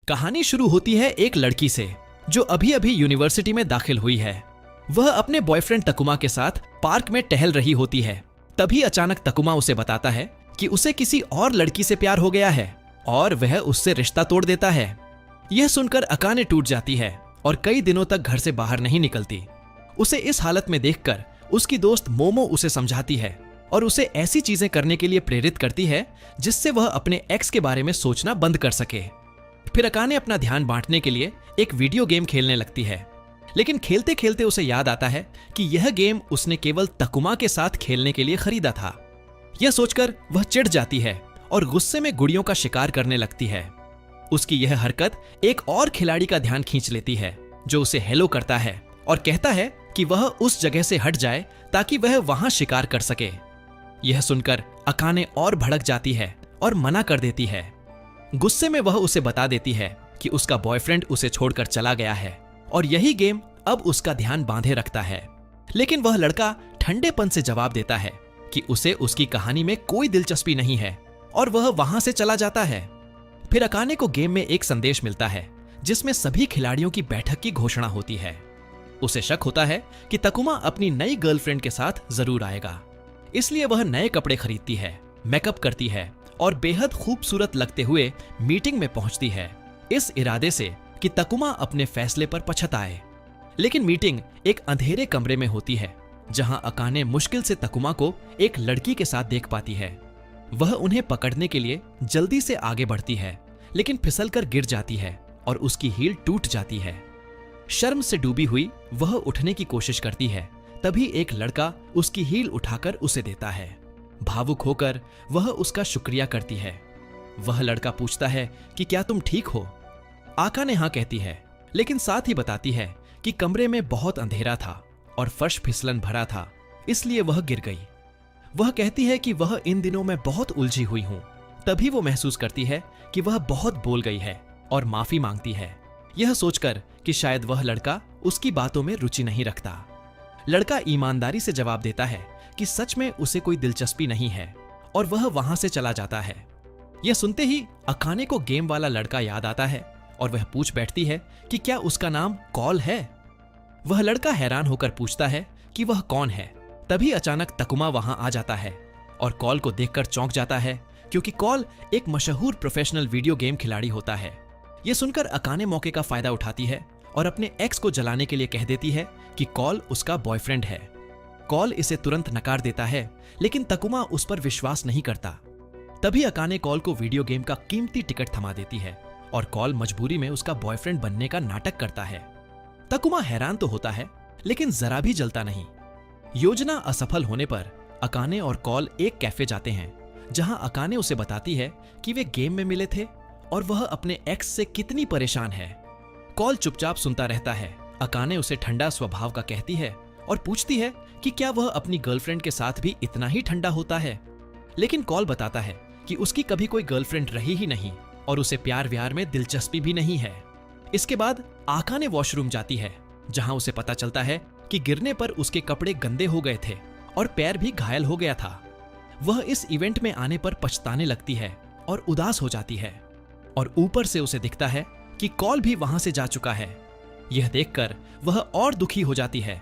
कहानी शुरू होती है एक लड़की से जो अभी अभी यूनिवर्सिटी में दाखिल हुई है। वह अपने बॉयफ्रेंड तकुमा के साथ पार्क में टहल रही होती है। तभी अचानक तकुमा उसे बताता है कि उसे किसी और लड़की से प्यार हो गया है और वह उससे रिश्ता तोड़ देता है। यह सुनकर अकाने टूट जाती है और कई दिनों तक घर से बाहर नहीं निकलती। उसे इस हालत में देखकर उसकी दोस्त मोमो उसे समझाती है और उसे ऐसी चीजें करने के लिए प्रेरित करती है जिससे वह अपने एक्स के बारे में सोचना बंद कर सके। फिर अकाने अपना ध्यान बांटने के लिए एक वीडियो गेम खेलने लगती है, लेकिन खेलते खेलते उसे याद आता है कि यह गेम उसने केवल तकुमा के साथ खेलने के लिए खरीदा था। यह सोचकर वह चिढ़ जाती है और गुस्से में गुड़ियों का शिकार करने लगती है। उसकी यह हरकत एक और खिलाड़ी का ध्यान खींच लेती है जो उसे हेलो करता है और कहता है कि वह उस जगह से हट जाए ताकि वह वहां शिकार कर सके। यह सुनकर अकाने और भड़क जाती है और मना कर देती है। गुस्से में वह उसे बता देती है कि उसका बॉयफ्रेंड उसे छोड़कर चला गया है और यही गेम अब उसका ध्यान बांधे रखता है। लेकिन वह लड़का ठंडेपन से जवाब देता है कि उसे उसकी कहानी में कोई दिलचस्पी नहीं है और वह वहां से चला जाता है। फिर अकाने को गेम में एक संदेश मिलता है जिसमें सभी खिलाड़ियों की बैठक की घोषणा होती है। उसे शक होता है कि तकुमा अपनी नई गर्लफ्रेंड के साथ जरूर आएगा, इसलिए वह नए कपड़े खरीदती है, मेकअप करती है और बेहद खूबसूरत लगते हुए मीटिंग में पहुंचती है, इस इरादे से कि तकुमा अपने फैसले पर पछताए। लेकिन मीटिंग एक अंधेरे कमरे में होती है जहां अकाने मुश्किल से तकुमा को एक लड़की के साथ देख पाती है। वह उन्हें पकड़ने के लिए जल्दी से आगे बढ़ती है, लेकिन फिसलकर गिर जाती है और उसकी हील टूट जाती है। शर्म से डूबी हुई वह उठने की कोशिश करती है, तभी एक लड़का उसकी हील उठाकर उसे देता है। भावुक होकर वह उसका शुक्रिया करती है। वह लड़का पूछता है कि क्या तुम ठीक हो? अकाने हाँ कहती है, लेकिन साथ ही बताती है कि कमरे में बहुत अंधेरा था और फर्श फिसलन भरा था, इसलिए वह गिर गई। वह कहती है कि वह इन दिनों में बहुत उलझी हुई हूं। तभी वो महसूस करती है कि वह बहुत बोल गई है और माफी मांगती है, यह सोचकर कि शायद वह लड़का उसकी बातों में रुचि नहीं रखता। लड़का ईमानदारी से जवाब देता है कि सच में उसे कोई दिलचस्पी नहीं है और वह वहां से चला जाता है। यह सुनते ही अकाने को गेम वाला लड़का याद आता है और वह पूछ बैठती है कि क्या उसका नाम कॉल है। वह लड़का हैरान होकर पूछता है कि वह कौन है। तभी अचानक तकुमा वहां आ जाता है और कॉल को देखकर चौंक जाता है, क्योंकि कॉल एक मशहूर प्रोफेशनल वीडियो गेम खिलाड़ी होता है। यह सुनकर अकाने मौके का फायदा उठाती है और अपने एक्स को जलाने के लिए कह देती है कि कॉल उसका बॉयफ्रेंड है। कॉल इसे तुरंत नकार देता है, लेकिन तकुमा उस पर विश्वास नहीं करता। तभी अकाने कॉल को वीडियो गेम का कीमती टिकट थमा देती है और कॉल मजबूरी में उसका बॉयफ्रेंड बनने का नाटक करता है। तकुमा हैरान तो होता है, लेकिन जरा भी जलता नहीं। योजना असफल होने पर अकाने और कॉल एक कैफे जाते हैं, जहां अकाने उसे बताती है कि वे गेम में मिले थे और वह अपने एक्स से कितनी परेशान है। कॉल चुपचाप सुनता रहता है। अकाने उसे ठंडा स्वभाव का कहती है और पूछती है कि क्या वह अपनी गर्लफ्रेंड के साथ भी इतना ही ठंडा होता है। लेकिन कॉल बताता है कि उसकी कभी कोई गर्लफ्रेंड रही ही नहीं और उसे प्यार व्यार में दिलचस्पी भी नहीं है। इसके बाद अकाने वॉशरूम जाती है, जहां उसे पता चलता है कि गिरने पर उसके कपड़े गंदे हो गए थे और पैर भी घायल हो गया था। वह इस इवेंट में आने पर पछताने लगती है और उदास हो जाती है और ऊपर से उसे दिखता है कि कॉल भी वहां से जा चुका है। यह देखकर वह और दुखी हो जाती है।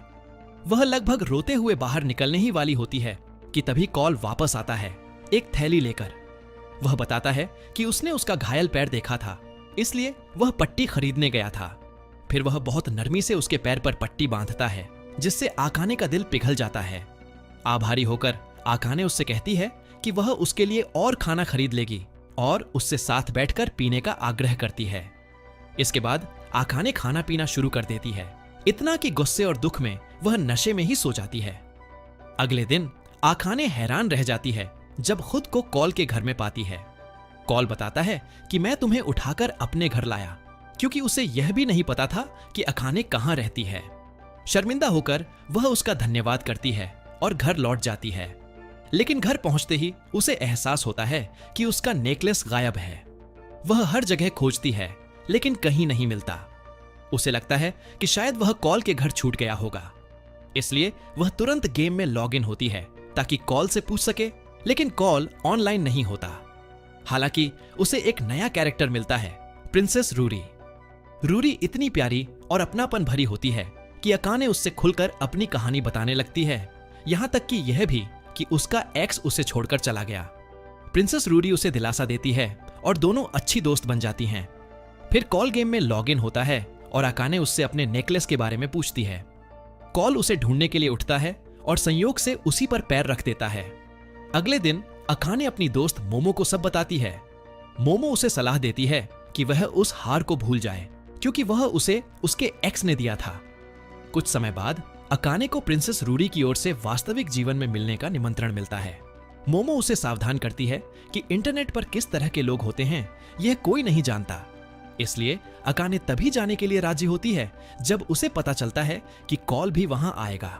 वह लगभग रोते हुए बाहर निकलने ही वाली होती है कि तभी कॉल वापस आता है एक थैली लेकर। वह बताता है कि उसने उसका घायल पैर देखा था, इसलिए वह पट्टी खरीदने गया था। फिर वह बहुत नरमी से उसके पैर पर पट्टी बांधता है, जिससे अकाने का दिल पिघल जाता है। आभारी होकर अकाने उससे कहती है कि वह उसके लिए और खाना खरीद लेगी और उससे साथ बैठकर पीने का आग्रह करती है। इसके बाद अकाने खाना पीना शुरू कर देती है, इतना कि गुस्से और दुख में वह नशे में ही सो जाती है। अगले दिन अकाने हैरान रह जाती है जब खुद को कॉल के घर में पाती है। कॉल बताता है कि मैं तुम्हें उठाकर अपने घर लाया, क्योंकि उसे यह भी नहीं पता था कि अकाने कहां रहती है। शर्मिंदा होकर वह उसका धन्यवाद करती है और घर लौट जाती है। लेकिन घर पहुंचते ही उसे एहसास होता है कि उसका नेकलेस गायब है। वह हर जगह खोजती है, लेकिन कहीं नहीं मिलता। उसे लगता है कि शायद वह कॉल के घर छूट गया होगा, इसलिए वह तुरंत गेम में लॉग इन होती है ताकि कॉल से पूछ सके, लेकिन कॉल ऑनलाइन नहीं होता। हालांकि उसे एक नया कैरेक्टर मिलता है प्रिंसेस रूरी। रूरी इतनी प्यारी और अपनापन भरी होती है कि अकाने उससे खुलकर अपनी कहानी बताने लगती है, यहां तक कि यह भी कि उसका एक्स उसे छोड़कर चला गया। प्रिंसेस रूरी उसे दिलासा देती है और दोनों अच्छी दोस्त बन जाती हैं। फिर कॉल गेम में लॉग इन होता है और अकाने उससे अपने नेकलेस के बारे में पूछती है। कॉल उसे ढूंढने के लिए उठता है और संयोग से उसी पर पैर रख देता है। अगले दिन अकाने अपनी दोस्त मोमो को सब बताती है। मोमो उसे सलाह देती है कि वह उस हार को भूल जाए क्योंकि वह उसे उसके एक्स ने दिया था। कुछ समय बाद अकाने को प्रिंसेस रूरी की ओर से वास्तविक जीवन में मिलने का निमंत्रण मिलता है। मोमो उसे सावधान करती है कि इंटरनेट पर किस तरह के लोग होते हैं यह कोई नहीं जानता। इसलिए अकाने तभी जाने के लिए राजी होती है जब उसे पता चलता है कि कॉल भी वहां आएगा।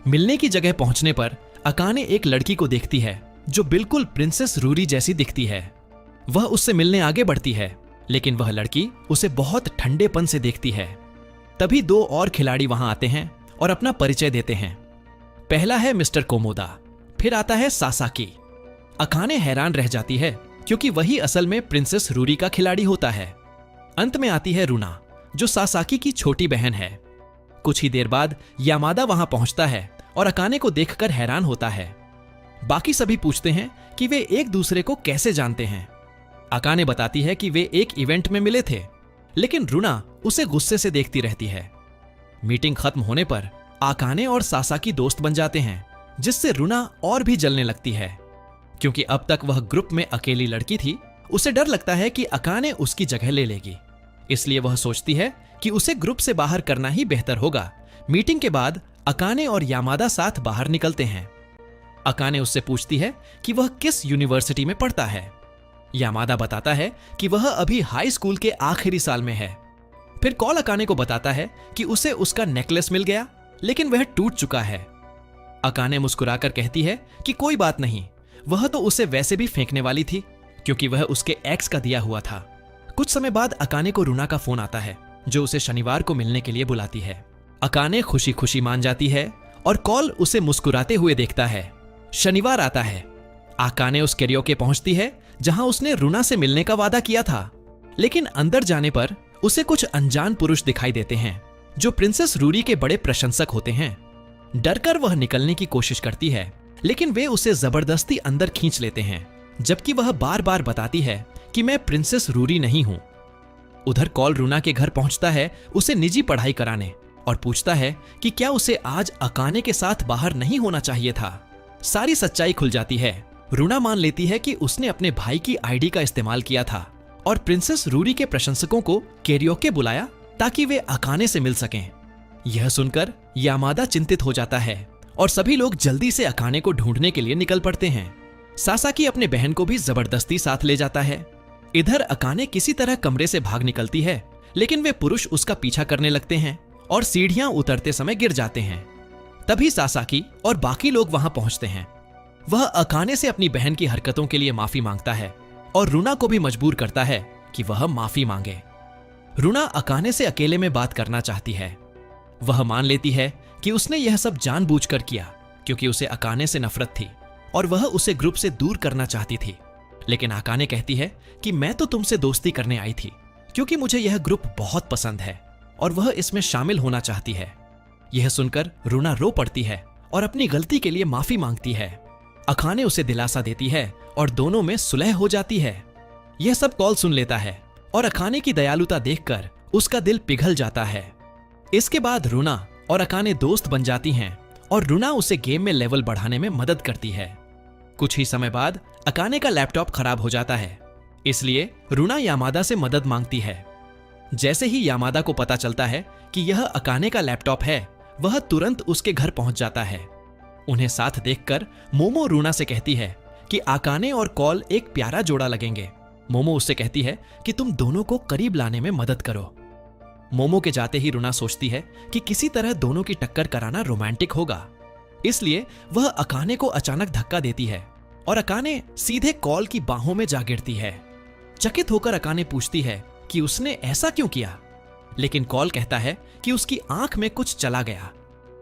मिलने की जगह पहुंचने पर अकाने एक लड़की को देखती है जो बिल्कुल प्रिंसेस रूरी जैसी दिखती है। वह उससे मिलने आगे बढ़ती है, लेकिन वह लड़की उसे बहुत ठंडेपन से देखती है। तभी दो और खिलाड़ी वहां आते हैं और अपना परिचय देते हैं। पहला है मिस्टर कोमोदा, फिर आता है सासाकी। अकाने हैरान रह जाती है क्योंकि वही असल में प्रिंसेस रूरी का खिलाड़ी होता है। अंत में आती है रुना, जो सासाकी की छोटी बहन है। कुछ ही देर बाद यामादा वहां पहुंचता है और अकाने को देखकर हैरान होता है। बाकी सभी पूछते हैं कि वे एक दूसरे को कैसे जानते हैं। अकाने बताती है कि वे एक इवेंट में मिले थे, लेकिन रुना उसे गुस्से से देखती रहती है। मीटिंग खत्म होने पर अकाने और सासाकी दोस्त बन जाते हैं, जिससे रुना और भी जलने लगती है। क्योंकि अब तक वह ग्रुप में अकेली लड़की थी, उसे डर लगता है कि अकाने उसकी जगह ले लेगी। इसलिए वह सोचती है कि उसे ग्रुप से बाहर करना ही बेहतर होगा। मीटिंग के बाद अकाने और यामादा साथ बाहर निकलते हैं। अकाने उससे पूछती है कि वह किस यूनिवर्सिटी में पढ़ता है। यामादा बताता है कि वह अभी हाई स्कूल के आखिरी साल में है। फिर कॉल अकाने को बताता है कि उसे उसका नेकलेस मिल गया, लेकिन वह टूट चुका है। अकाने मुस्कुराकर कहती है कि कोई बात नहीं, वह तो उसे वैसे भी फेंकने वाली थी क्योंकि वह उसके एक्स का दिया हुआ था। कुछ समय बाद अकाने को रुना का फोन आता है, जो उसे शनिवार को मिलने के लिए बुलाती है। अकाने खुशी खुशी मान जाती है और कॉल उसे मुस्कुराते हुए देखता है। शनिवार आता है। अकाने उस कैरियोके पहुंचती है जहां उसने रुना से मिलने का वादा किया था, लेकिन अंदर जाने पर उसे कुछ अनजान पुरुष दिखाई देते हैं जो प्रिंसेस रूरी के बड़े प्रशंसक होते हैं। डरकर वह निकलने की कोशिश करती है, लेकिन वे उसे जबरदस्ती अंदर खींच लेते हैं, जबकि वह बार बार बताती है कि मैं प्रिंसेस रूरी नहीं हूं। उधर कॉल रुना के घर पहुंचता है उसे निजी पढ़ाई कराने और पूछता है कि क्या उसे आज अकाने के साथ बाहर नहीं होना चाहिए था। सारी सच्चाई खुल जाती है। रुना मान लेती है कि उसने अपने भाई की आईडी का इस्तेमाल किया था और प्रिंसेस रूरी के प्रशंसकों को कैरियोके बुलाया ताकि वे अकाने से मिल सकें। यह सुनकर यामादा चिंतित हो जाता है और सभी लोग जल्दी से अकाने को ढूंढने के लिए निकल पड़ते हैं। सासाकी अपने बहन को भी जबरदस्ती साथ ले जाता है। इधर अकाने किसी तरह कमरे से भाग निकलती है, लेकिन वे पुरुष उसका पीछा करने लगते हैं और सीढ़ियां उतरते समय गिर जाते हैं। तभी सासाकी और बाकी लोग वहां पहुंचते हैं। वह अकाने से अपनी बहन की हरकतों के लिए माफी मांगता है और रुना को भी मजबूर करता है कि वह माफी मांगे। रुना अकाने से अकेले में बात करना चाहती है। वह मान लेती है कि उसने यह सब जानबूझकर किया क्योंकि उसे अकाने से नफरत थी और वह उसे ग्रुप से दूर करना चाहती थी। लेकिन अकाने कहती है कि मैं तो तुमसे दोस्ती करने आई थी क्योंकि मुझे यह ग्रुप बहुत पसंद है और वह इसमें शामिल होना चाहती है। यह सुनकर रुना रो पड़ती है और अपनी गलती के लिए माफी मांगती है। अकाने उसे दिलासा देती है और दोनों में सुलह हो जाती है। यह सब कॉल सुन लेता है और अकाने की दयालुता देखकर उसका दिल पिघल जाता है। इसके बाद रुना और अकाने दोस्त बन जाती हैं और रुना उसे गेम में लेवल बढ़ाने में मदद करती है। कुछ ही समय बाद अकाने का लैपटॉप खराब हो जाता है, इसलिए रुना यामादा से मदद मांगती है। जैसे ही यामादा को पता चलता है कि यह अकाने का लैपटॉप है, वह तुरंत उसके घर पहुंच जाता है। उन्हें साथ देखकर मोमो रुना से कहती है कि अकाने और कॉल एक प्यारा जोड़ा लगेंगे। मोमो उससे कहती है कि तुम दोनों को करीब लाने में मदद करो। मोमो के जाते ही रुना सोचती है कि किसी तरह दोनों की टक्कर कराना रोमांटिक होगा, इसलिए वह अकाने को अचानक धक्का देती है और अकाने सीधे कॉल की बाहों में जा गिरती है। चकित होकर अकाने पूछती है कि उसने ऐसा क्यों किया, लेकिन कॉल कहता है कि उसकी आंख में कुछ चला गया।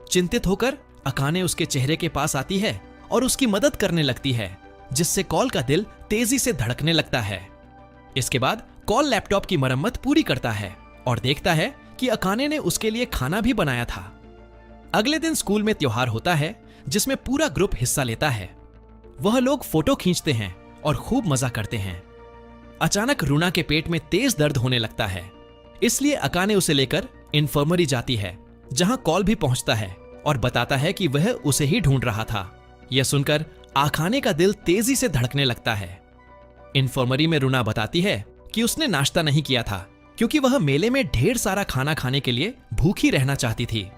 चिंतित होकर अकाने उसके चेहरे के पास आती है और उसकी मदद करने लगती है, जिससे कॉल का दिल तेजी से धड़कने लगता है। इसके बाद कॉल लैपटॉप की मरम्मत पूरी करता है और देखता है कि अकाने ने उसके लिए खाना भी बनाया था। अगले दिन स्कूल में त्योहार होता है जिसमें पूरा ग्रुप हिस्सा लेता है। वह लोग फोटो खींचते हैं और खूब मजा करते हैं। अचानक रूना के पेट में तेज दर्द होने लगता है, इसलिए अकाने उसे लेकर इन्फर्मरी जाती है, जहां कॉल भी पहुंचता है और बताता है कि वह उसे ही ढूंढ रहा था। यह सुनकर आखाने का दिल तेजी से धड़कने लगता है। इन्फर्मरी में रूना बताती है कि उसने नाश्ता नहीं किया था क्योंकि वह मेले में ढेर सारा खाना खाने के लिए भूखी रहना चाहती थी।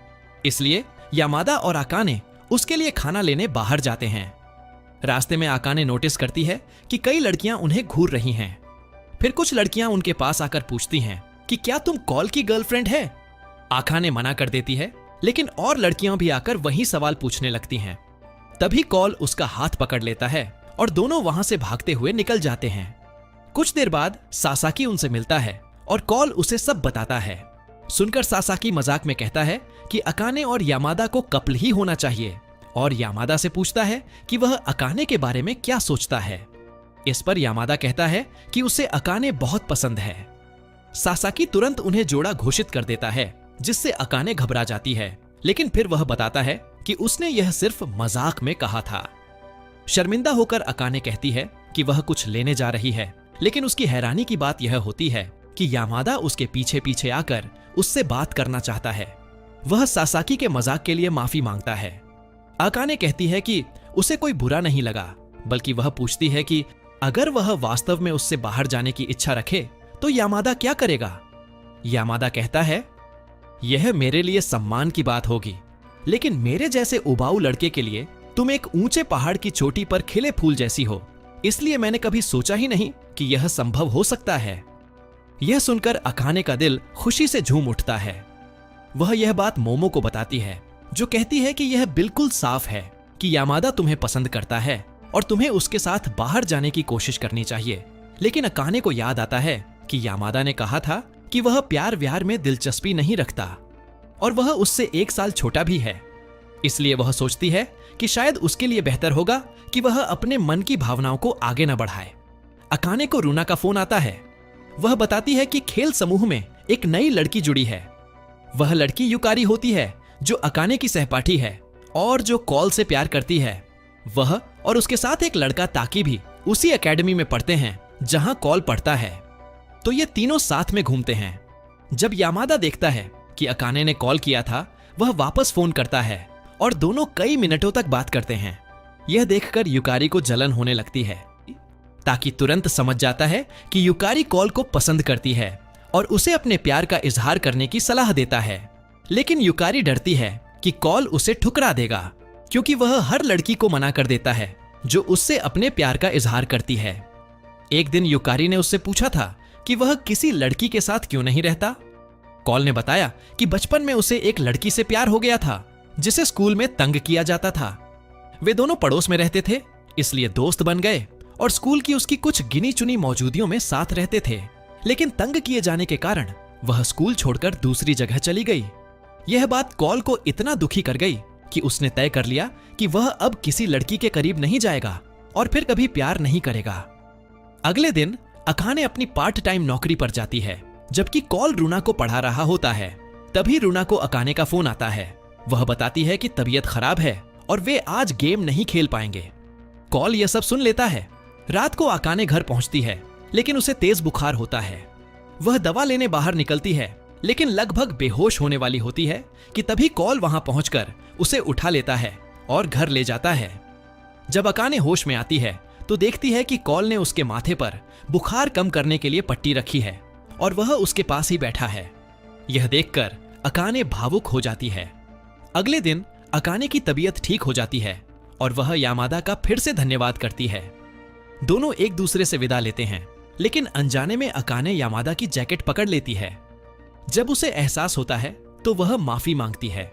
इसलिए यामादा और आकाने उसके लिए खाना लेने बाहर जाते हैं। रास्ते में आकाने नोटिस करती है कि कई लड़कियां उन्हें घूर रही हैं। फिर कुछ लड़कियां उनके पास आकर पूछती हैं कि क्या तुम कॉल की गर्लफ्रेंड है? आकाने मना कर देती है, लेकिन और लड़कियां भी आकर वही सवाल पूछने लगती हैं। तभी कॉल उसका हाथ पकड़ लेता है और दोनों वहां से भागते हुए निकल जाते हैं। कुछ देर बाद सासाकी उनसे मिलता है और कॉल उसे सब बताता है। सुनकर सासाकी मजाक में कहता है कि अकाने और यामादा को कपल ही होना चाहिए और यामादा से पूछता है कि वह अकाने के बारे में क्या सोचता है। इस पर यामादा कहता है कि उसे अकाने बहुत पसंद है। सासाकी तुरंत उन्हें जोड़ा घोषित कर देता है, जिससे अकाने घबरा जाती है, लेकिन फिर वह बताता है कि उसने यह सिर्फ मजाक में कहा था। शर्मिंदा होकर अकाने कहती है कि वह कुछ लेने जा रही है, लेकिन उसकी हैरानी की बात यह होती है कि यामादा उसके पीछे पीछे आकर उससे बात करना चाहता है। वह सासाकी के मजाक के लिए माफी मांगता है। अकाने कहती है कि उसे कोई बुरा नहीं लगा, बल्कि वह पूछती है कि अगर वह वास्तव में उससे बाहर जाने की इच्छा रखे तो यामादा क्या करेगा? यामादा कहता है, यह मेरे लिए सम्मान की बात होगी, लेकिन मेरे जैसे उबाऊ लड़के के लिए तुम एक ऊंचे पहाड़ की चोटी पर खिले फूल जैसी हो, इसलिए मैंने कभी सोचा ही नहीं कि यह संभव हो सकता है। यह सुनकर अकाने का दिल खुशी से झूम उठता है। वह यह बात मोमो को बताती है, जो कहती है कि यह बिल्कुल साफ है कि यामादा तुम्हें पसंद करता है और तुम्हें उसके साथ बाहर जाने की कोशिश करनी चाहिए। लेकिन अकाने को याद आता है कि यामादा ने कहा था कि वह प्यार व्यार में दिलचस्पी नहीं रखता और वह उससे 1 साल छोटा भी है। इसलिए वह सोचती है कि शायद उसके लिए बेहतर होगा कि वह अपने मन की भावनाओं को आगे न बढ़ाए। अकाने को रूना का फोन आता है। वह बताती है कि खेल समूह में एक नई लड़की जुड़ी है। वह लड़की युकारी होती है, जो अकाने की सहपाठी है और जो कॉल से प्यार करती है। वह और उसके साथ एक लड़का ताकी भी उसी एकेडमी में पढ़ते हैं जहां कॉल पढ़ता है। तो ये तीनों साथ में घूमते हैं। जब यामादा देखता है कि अकाने ने कॉल किया था, वह वापस फोन करता है और दोनों कई मिनटों तक बात करते हैं। यह देखकर युकारी को जलन होने लगती है। ताकि तुरंत समझ जाता है कि युकारी कॉल को पसंद करती है और उसे अपने प्यार का इजहार करने की सलाह देता है। लेकिन युकारी डरती है कि कॉल उसे ठुकरा देगा, क्योंकि वह हर लड़की को मना कर देता है जो उससे अपने प्यार का इजहार करती है। एक दिन युकारी ने उससे पूछा था कि वह किसी लड़की के साथ क्यों नहीं रहता। कॉल ने बताया कि बचपन में उसे एक लड़की से प्यार हो गया था, जिसे स्कूल में तंग किया जाता था। वे दोनों पड़ोस में रहते थे, इसलिए दोस्त बन गए और स्कूल की उसकी कुछ गिनी चुनी मौजूदियों में साथ रहते थे। लेकिन तंग किए जाने के कारण वह स्कूल छोड़कर दूसरी जगह चली गई। यह बात कॉल को इतना दुखी कर गई कि उसने तय कर लिया कि वह अब किसी लड़की के करीब नहीं जाएगा और फिर कभी प्यार नहीं करेगा। अगले दिन अकाने अपनी पार्ट टाइम नौकरी पर जाती है, जबकि कॉल रूना को पढ़ा रहा होता है। तभी रूना को अकाने का फोन आता है। वह बताती है कि तबीयत खराब है और वे आज गेम नहीं खेल पाएंगे। कॉल यह सब सुन लेता है। रात को अकाने घर पहुंचती है, लेकिन उसे तेज बुखार होता है। वह दवा लेने बाहर निकलती है, लेकिन लगभग बेहोश होने वाली होती है कि तभी कॉल वहां पहुंचकर उसे उठा लेता है और घर ले जाता है। जब अकाने होश में आती है तो देखती है कि कॉल ने उसके माथे पर बुखार कम करने के लिए पट्टी रखी है और वह उसके पास ही बैठा है। यह देखकर अकाने भावुक हो जाती है। अगले दिन अकाने की तबीयत ठीक हो जाती है और वह यामादा का फिर से धन्यवाद करती है। दोनों एक दूसरे से विदा लेते हैं, लेकिन अनजाने में अकाने यामादा की जैकेट पकड़ लेती है। जब उसे एहसास होता है तो वह माफी मांगती है,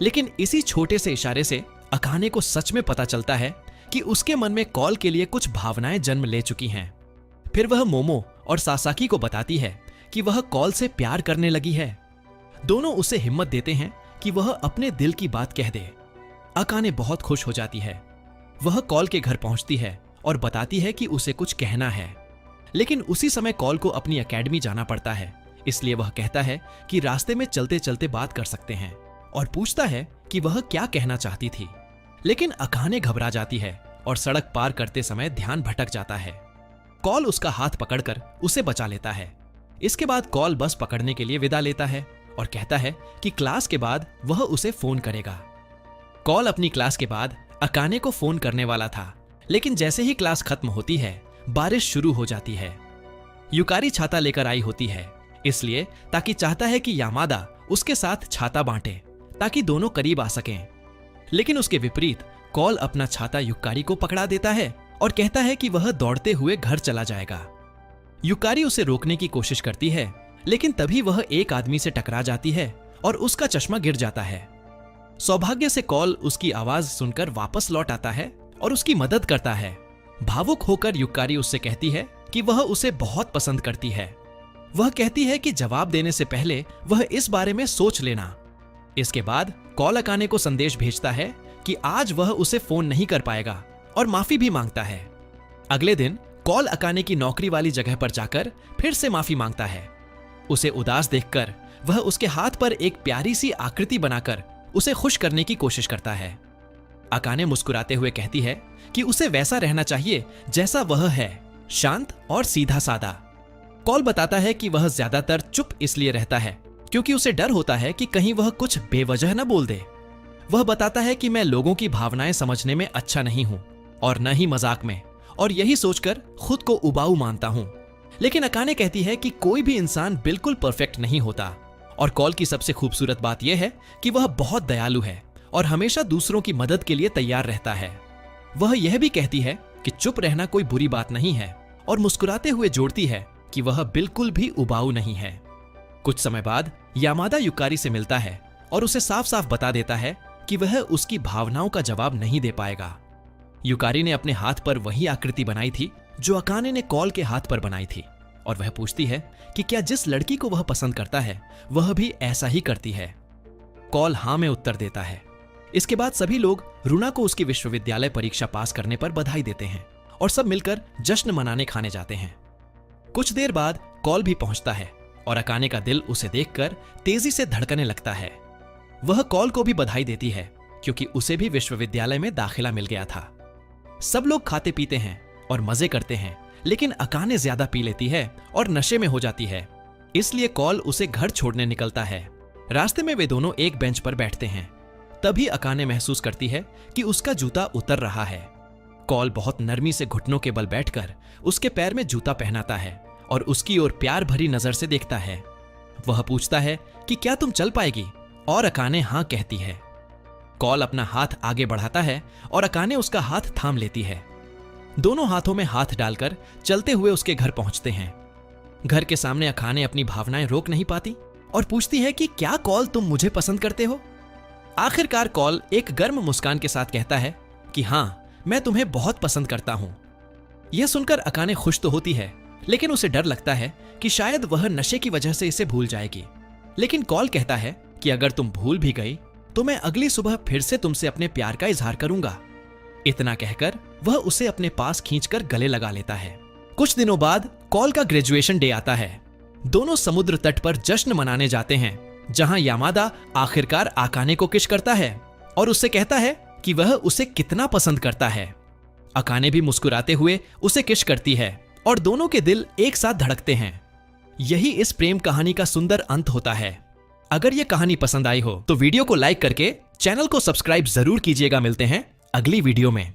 लेकिन इसी छोटे से इशारे से अकाने को सच में पता चलता है कि उसके मन में कॉल के लिए कुछ भावनाएं जन्म ले चुकी हैं। फिर वह मोमो और सासाकी को बताती है कि वह कॉल से प्यार करने लगी है। दोनों उसे हिम्मत देते हैं कि वह अपने दिल की बात कह दे। अकाने बहुत खुश हो जाती है। वह कॉल के घर पहुंचती है और बताती है कि उसे कुछ कहना है, लेकिन उसी समय कॉल को अपनी एकेडमी जाना पड़ता है, इसलिए वह कहता है कि रास्ते में चलते चलते बात कर सकते हैं और पूछता है कि वह क्या कहना चाहती थी। लेकिन अकाने घबरा जाती है और सड़क पार करते समय ध्यान भटक जाता है। कॉल उसका हाथ पकड़कर उसे बचा लेता है। इसके बाद कॉल बस पकड़ने के लिए विदा लेता है और कहता है कि क्लास के बाद वह उसे फोन करेगा। कॉल अपनी क्लास के बाद अकाने को फोन करने वाला था, लेकिन जैसे ही क्लास खत्म होती है बारिश शुरू हो जाती है। युकारी छाता लेकर आई होती है, इसलिए ताकि चाहता है कि यामादा उसके साथ छाता बांटे ताकि दोनों करीब आ सकें। लेकिन उसके विपरीत कॉल अपना छाता युकारी को पकड़ा देता है और कहता है कि वह दौड़ते हुए घर चला जाएगा। युकारी उसे रोकने की कोशिश करती है, लेकिन तभी वह एक आदमी से टकरा जाती है और उसका चश्मा गिर जाता है। सौभाग्य से कॉल उसकी आवाज सुनकर वापस लौट आता है और उसकी मदद करता है। भावुक होकर युकारी उससे कहती है कि वह उसे बहुत पसंद करती है। वह कहती है कि जवाब देने से पहले वह इस बारे में सोच लेना। इसके बाद कॉल अकाने को संदेश भेजता है कि आज वह उसे फोन नहीं कर पाएगा और माफी भी मांगता है। अगले दिन कॉल अकाने की नौकरी वाली जगह पर जाकर फिर से माफी मांगता है। उसे उदास देखकर वह उसके हाथ पर एक प्यारी सी आकृति बनाकर उसे खुश करने की कोशिश करता है। अकाने मुस्कुराते हुए कहती है कि उसे वैसा रहना चाहिए जैसा वह है, शांत और सीधा सादा। कॉल बताता है कि वह ज्यादातर चुप इसलिए रहता है क्योंकि उसे डर होता है कि कहीं वह कुछ बेवजह न बोल दे। वह बताता है कि मैं लोगों की भावनाएं समझने में अच्छा नहीं हूं और न ही मजाक में, और यही सोचकर खुद को उबाऊ मानता हूं। लेकिन अकाने कहती है कि कोई भी इंसान बिल्कुल परफेक्ट नहीं होता, और कॉल की सबसे खूबसूरत बात यह है कि वह बहुत दयालु है और हमेशा दूसरों की मदद के लिए तैयार रहता है। वह यह भी कहती है कि चुप रहना कोई बुरी बात नहीं है और मुस्कुराते हुए जोड़ती है कि वह बिल्कुल भी उबाऊ नहीं है। कुछ समय बाद यामादा युकारी से मिलता है और उसे साफ साफ बता देता है कि वह उसकी भावनाओं का जवाब नहीं दे पाएगा। युकारी ने अपने हाथ पर वही आकृति बनाई थी जो अकाने ने कॉल के हाथ पर बनाई थी, और वह पूछती है कि क्या जिस लड़की को वह पसंद करता है वह भी ऐसा ही करती है। कॉल हां में उत्तर देता है। इसके बाद सभी लोग रुना को उसकी विश्वविद्यालय परीक्षा पास करने पर बधाई देते हैं और सब मिलकर जश्न मनाने खाने जाते हैं। कुछ देर बाद कॉल भी पहुंचता है और अकाने का दिल उसे देखकर तेजी से धड़कने लगता है। वह कॉल को भी बधाई देती है क्योंकि उसे भी विश्वविद्यालय में दाखिला मिल गया था। सब लोग खाते पीते हैं और मजे करते हैं, लेकिन अकाने ज्यादा पी लेती है और नशे में हो जाती है, इसलिए कॉल उसे घर छोड़ने निकलता है। रास्ते में वे दोनों एक बेंच पर बैठते हैं। तभी अकाने महसूस करती है कि उसका जूता उतर रहा है। कॉल बहुत नरमी से घुटनों के बल बैठकर उसके पैर में जूता पहनाता है और उसकी ओर प्यार भरी नजर से देखता है। वह पूछता है कि क्या तुम चल पाएगी, और अकाने हां कहती है। कॉल अपना हाथ आगे बढ़ाता है और अकाने उसका हाथ थाम लेती है। दोनों हाथों में हाथ डालकर चलते हुए उसके घर पहुंचते हैं। घर के सामने अकाने अपनी भावनाएं रोक नहीं पाती और पूछती है कि क्या कॉल तुम मुझे पसंद करते हो। आखिरकार कॉल एक गर्म मुस्कान के साथ कहता है कि हां, मैं तुम्हें बहुत पसंद करता हूं। यह सुनकर अकाने खुश तो होती है, लेकिन उसे डर लगता है कि शायद वह नशे की वजह से इसे भूल जाएगी। लेकिन कॉल कहता है कि अगर तुम भूल भी गई तो मैं अगली सुबह फिर से तुमसे अपने प्यार का इजहार करूंगा। इतना कहकर वह उसे अपने पास खींचकर गले लगा लेता है। कुछ दिनों बाद कॉल का ग्रेजुएशन डे आता है। दोनों समुद्र तट पर जश्न मनाने जाते हैं, जहां यामादा आखिरकार अकाने को किस करता है और उससे कहता है कि वह उसे कितना पसंद करता है। अकाने भी मुस्कुराते हुए उसे किस करती है और दोनों के दिल एक साथ धड़कते हैं। यही इस प्रेम कहानी का सुंदर अंत होता है। अगर यह कहानी पसंद आई हो तो वीडियो को लाइक करके चैनल को सब्सक्राइब जरूर कीजिएगा। मिलते हैं अगली वीडियो में।